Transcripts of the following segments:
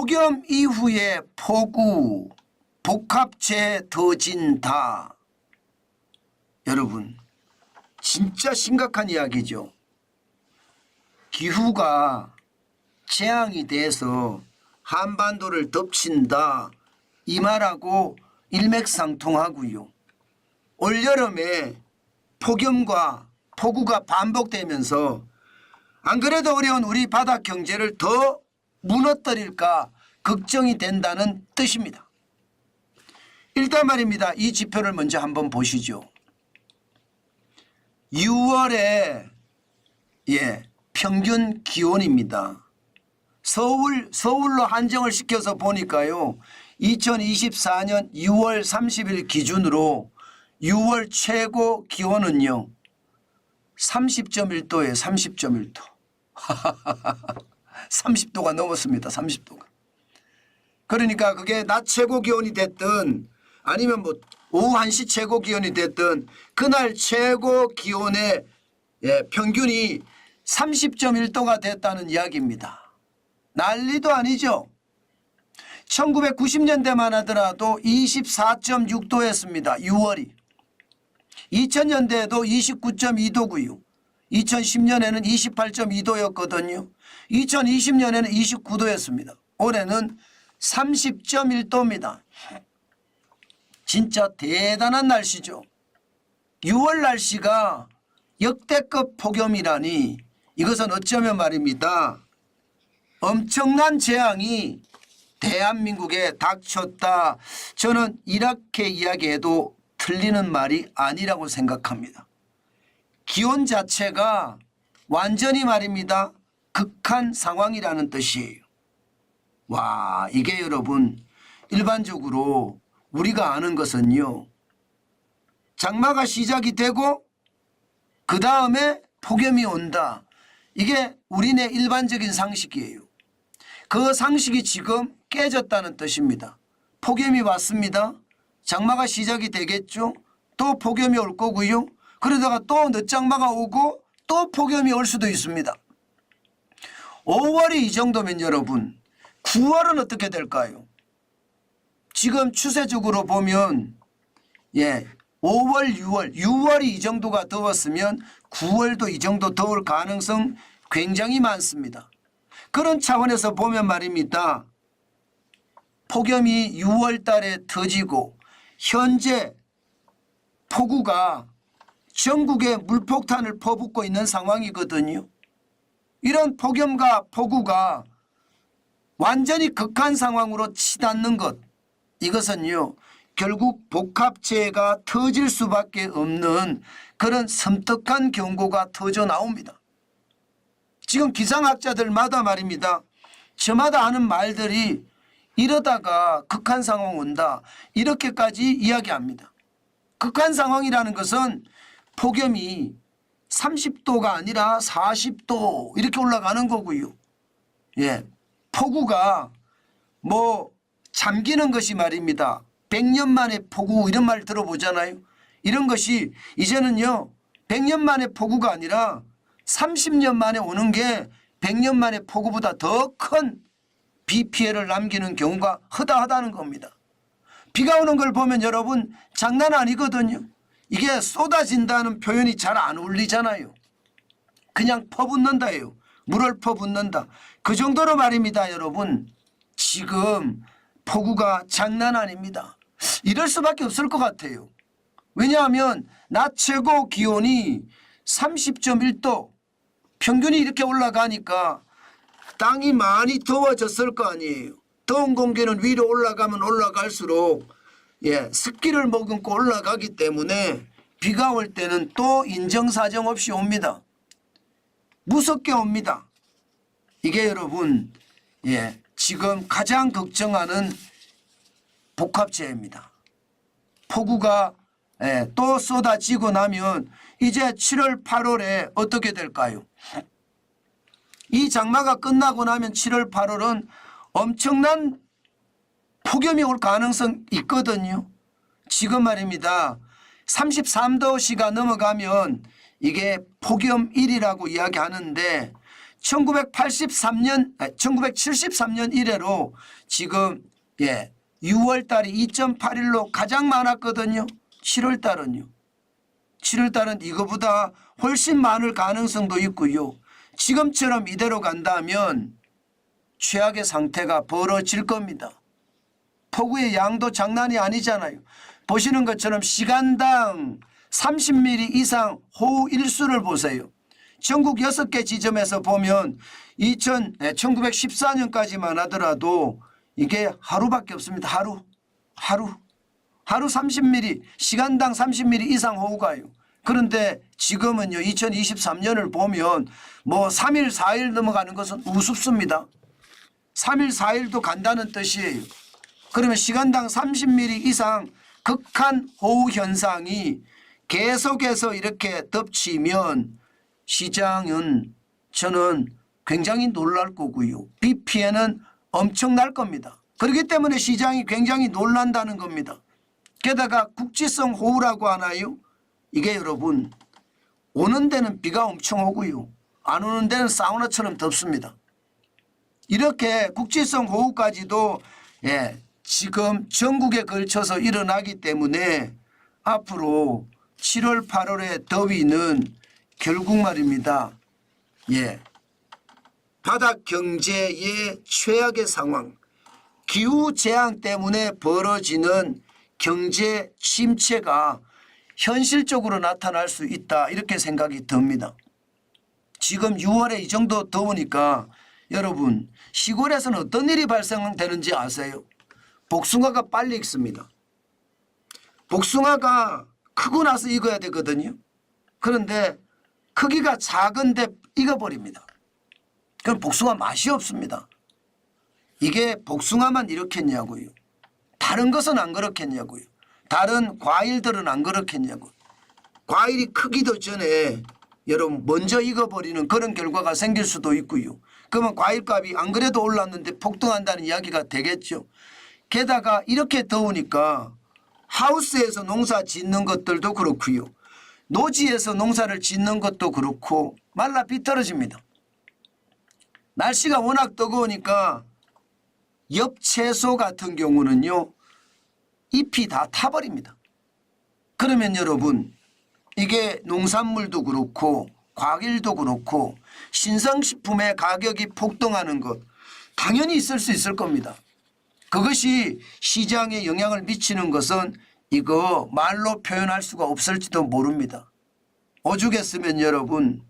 폭염 이후에 폭우, 복합재 더 진다. 여러분 진짜 심각한 이야기죠. 기후가 재앙이 돼서 한반도를 덮친다 이 말하고 일맥상통하고요. 올여름에 폭염과 폭우가 반복되면서 안 그래도 어려운 우리 바다 경제를 더 무너뜨릴까 걱정이 된다는 뜻입니다. 일단 말입니다. 이 지표를 먼저 한번 보시죠. 6월에 평균 기온입니다. 서울로 한정을 시켜서 보니까요. 2024년 6월 30일 기준으로 6월 최고 기온은요. 30.1도예요. 30.1도. 30도가 넘었습니다. 30도가. 그러니까 그게 낮 최고 기온이 됐든 아니면 뭐 오후 1시 최고 기온이 됐든 그날 최고 기온의 평균이 30.1도가 됐다는 이야기입니다. 난리도 아니죠. 1990년대만 하더라도 24.6도였습니다. 6월이. 2000년대에도 29.2도고요. 2010년에는 28.2도였거든요. 2020년에는 29도였습니다. 올해는 30.1도입니다. 진짜 대단한 날씨죠. 6월 날씨가 역대급 폭염이라니 이것은 어쩌면 말입니다. 엄청난 재앙이 대한민국에 닥쳤다. 저는 이렇게 이야기해도 틀리는 말이 아니라고 생각합니다. 기온 자체가 완전히 말입니다. 극한 상황이라는 뜻이에요. 와, 이게 여러분 일반적으로 우리가 아는 것은요. 장마가 시작이 되고 그 다음에 폭염이 온다. 이게 우리네 일반적인 상식이에요. 그 상식이 지금 깨졌다는 뜻입니다. 폭염이 왔습니다. 장마가 시작이 되겠죠. 또 폭염이 올 거고요. 그러다가 또 늦장마가 오고 또 폭염이 올 수도 있습니다. 5월이 이 정도면 여러분 9월은 어떻게 될까요? 지금 추세적으로 보면 5월, 6월이 이 정도가 더웠으면 9월도 이 정도 더울 가능성 굉장히 많습니다. 그런 차원에서 보면 말입니다. 폭염이 6월 달에 터지고 현재 폭우가 전국에 물폭탄을 퍼붓고 있는 상황이거든요. 이런 폭염과 폭우가 완전히 극한 상황으로 치닫는 것, 이것은요 결국 복합재해가 터질 수밖에 없는 그런 섬뜩한 경고가 터져 나옵니다. 지금 기상학자들마다 말입니다. 저마다 하는 말들이 이러다가 극한 상황 온다 이렇게까지 이야기합니다. 극한 상황이라는 것은 폭염이 30도가 아니라 40도 이렇게 올라가는 거고요. 폭우가 뭐 잠기는 것이 말입니다. 100년 만에 폭우 이런 말 들어보잖아요. 이런 것이 이제는요 100년 만에 폭우가 아니라 30년 만에 오는 게 100년 만에 폭우보다 더 큰 비 피해를 남기는 경우가 허다하다는 겁니다. 비가 오는 걸 보면 여러분 장난 아니거든요. 이게 쏟아진다는 표현이 잘 안 어울리잖아요. 그냥 퍼붓는다예요. 물을 퍼붓는다. 그 정도로 말입니다. 여러분 지금 폭우가 장난 아닙니다. 이럴 수밖에 없을 것 같아요. 왜냐하면 낮 최고 기온이 30.1도 평균이 이렇게 올라가니까 땅이 많이 더워졌을 거 아니에요. 더운 공기는 위로 올라가면 올라갈수록 습기를 머금고 올라가기 때문에 비가 올 때는 또 인정사정 없이 옵니다. 무섭게 옵니다. 이게 여러분 지금 가장 걱정하는 복합재해입니다. 폭우가 또 쏟아지고 나면 이제 7월 8월에 어떻게 될까요? 이 장마가 끝나고 나면 7월 8월은 엄청난 폭염이 올 가능성 있거든요. 지금 말입니다. 33도씨가 넘어가면 이게 폭염일이라고 이야기하는데 1973년 이래로 지금 6월 달이 2.81로 가장 많았거든요. 7월 달은요. 7월 달은 이거보다 훨씬 많을 가능성도 있고요. 지금처럼 이대로 간다면 최악의 상태가 벌어질 겁니다. 폭우의 양도 장난이 아니잖아요. 보시는 것처럼 시간당 30mm 이상 호우 일수를 보세요. 전국 6개 지점에서 보면 1914년까지만 하더라도 이게 하루밖에 없습니다. 하루 30mm, 시간당 30mm 이상 호우가요. 그런데 지금은요, 2023년을 보면 뭐 3일, 4일 넘어가는 것은 우습습니다. 3일, 4일도 간다는 뜻이에요. 그러면 시간당 30mm 이상 극한 호우 현상이 계속해서 이렇게 덮치면 시장은 저는 굉장히 놀랄 거고요. 비 피해는 엄청날 겁니다. 그렇기 때문에 시장이 굉장히 놀란다는 겁니다. 게다가 국지성 호우라고 하나요? 이게 여러분 오는 데는 비가 엄청 오고요. 안 오는 데는 사우나처럼 덥습니다. 이렇게 국지성 호우까지도 지금 전국에 걸쳐서 일어나기 때문에 앞으로 7월 8월의 더위는 결국 말입니다. 바닥 경제의 최악의 상황, 기후재앙 때문에 벌어지는 경제 침체가 현실적으로 나타날 수 있다, 이렇게 생각이 듭니다. 지금 6월에 이 정도 더우니까 여러분 시골에서는 어떤 일이 발생되는지 아세요? 복숭아가 빨리 익습니다. 복숭아가 크고 나서 익어야 되거든요. 그런데 크기가 작은데 익어버립니다. 그럼 복숭아 맛이 없습니다. 이게 복숭아만 이렇겠냐고요. 다른 것은 안 그렇겠냐고요. 다른 과일들은 안 그렇겠냐고요. 과일이 크기도 전에 여러분 먼저 익어버리는 그런 결과가 생길 수도 있고요. 그러면 과일값이 안 그래도 올랐는데 폭등한다는 이야기가 되겠죠. 게다가 이렇게 더우니까 하우스에서 농사 짓는 것들도 그렇고요. 노지에서 농사를 짓는 것도 그렇고 말라 비틀어집니다. 날씨가 워낙 뜨거우니까 엽채소 같은 경우는요, 잎이 다 타버립니다. 그러면 여러분 이게 농산물도 그렇고 과일도 그렇고 신성식품의 가격이 폭등하는 것 당연히 있을 수 있을 겁니다. 그것이 시장에 영향을 미치는 것은 이거 말로 표현할 수가 없을지도 모릅니다. 오죽했으면 여러분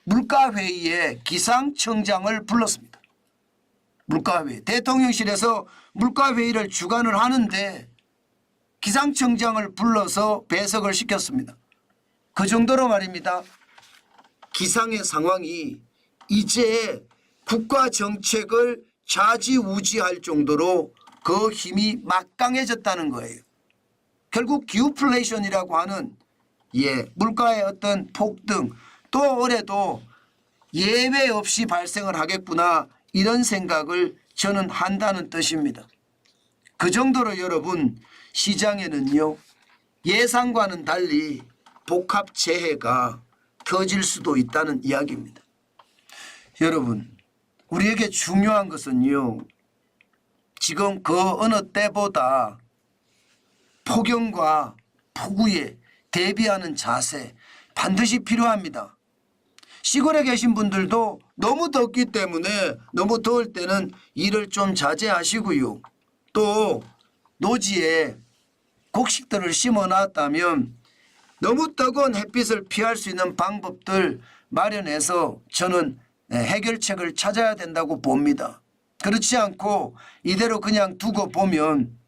물가회의에 기상청장을 불렀습니다. 물가회의. 대통령실에서 물가회의를 주관을 하는데 기상청장을 불러서 배석을 시켰습니다. 그 정도로 말입니다. 기상의 상황이 이제 국가 정책을 좌지우지할 정도로 그 힘이 막강해졌다는 거예요. 결국 기후플레이션이라고 하는 물가의 어떤 폭등, 또 올해도 예외 없이 발생을 하겠구나, 이런 생각을 저는 한다는 뜻입니다. 그 정도로 여러분 시장에는요 예상과는 달리 복합재해가 터질 수도 있다는 이야기입니다. 여러분 우리에게 중요한 것은요, 지금 그 어느 때보다 폭염과 폭우에 대비하는 자세 반드시 필요합니다. 시골에 계신 분들도 너무 덥기 때문에 너무 더울 때는 일을 좀 자제하시고요. 또 노지에 곡식들을 심어 놨다면 너무 뜨거운 햇빛을 피할 수 있는 방법들 마련해서 저는 해결책을 찾아야 된다고 봅니다. 그렇지 않고 이대로 그냥 두고 보면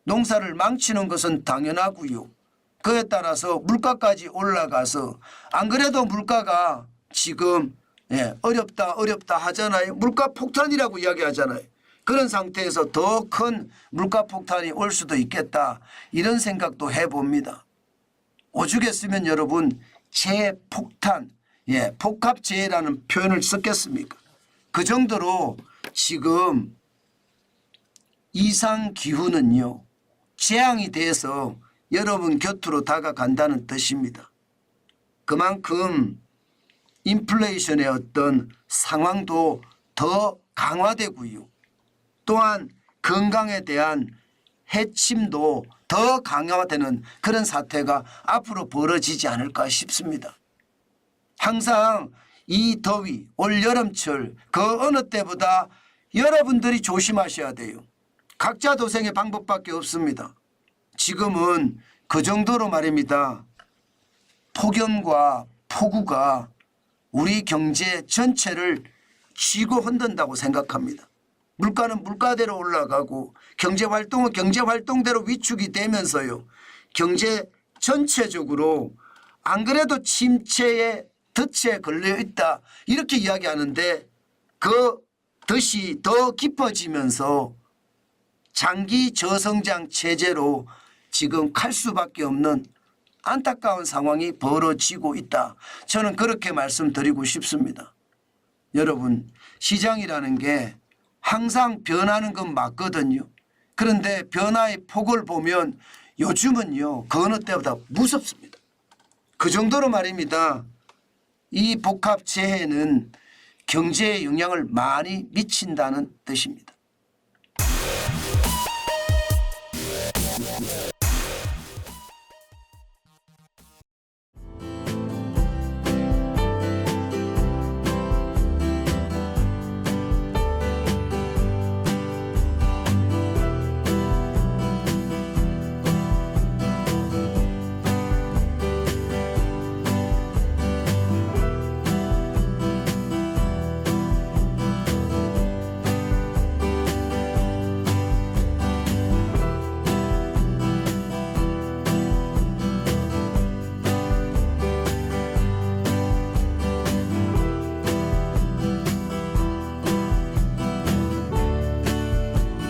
농사를 망치는 것은 당연하고요. 그에 따라서 물가까지 올라가서 안 그래도 물가가 지금 어렵다 하잖아요. 물가 폭탄이라고 이야기하잖아요. 그런 상태에서 더 큰 물가 폭탄이 올 수도 있겠다, 이런 생각도 해봅니다. 오죽했으면 여러분 재폭탄, 복합재해라는 표현을 썼겠습니까? 그 정도로 지금 이상기후는요 재앙이 돼서 여러분 곁으로 다가간다는 뜻입니다. 그만큼 인플레이션의 어떤 상황도 더 강화되고요. 또한 건강에 대한 해침도 더 강화되는 그런 사태가 앞으로 벌어지지 않을까 싶습니다. 항상 이 더위, 올 여름철 그 어느 때보다 여러분들이 조심하셔야 돼요. 각자 도생의 방법밖에 없습니다. 지금은 그 정도로 말입니다. 폭염과 폭우가 우리 경제 전체를 쥐고 흔든다고 생각합니다. 물가는 물가대로 올라가고 경제활동은 경제활동대로 위축이 되면서요. 경제 전체적으로 안 그래도 침체에 덫에 걸려 있다 이렇게 이야기하는데 그 덫이 더 깊어지면서 장기 저성장 체제로 지금 갈 수밖에 없는 안타까운 상황이 벌어지고 있다. 저는 그렇게 말씀드리고 싶습니다. 여러분, 시장이라는 게 항상 변하는 건 맞거든요. 그런데 변화의 폭을 보면 요즘은요, 그 어느 때보다 무섭습니다. 그 정도로 말입니다. 이 복합재해는 경제에 영향을 많이 미친다는 뜻입니다.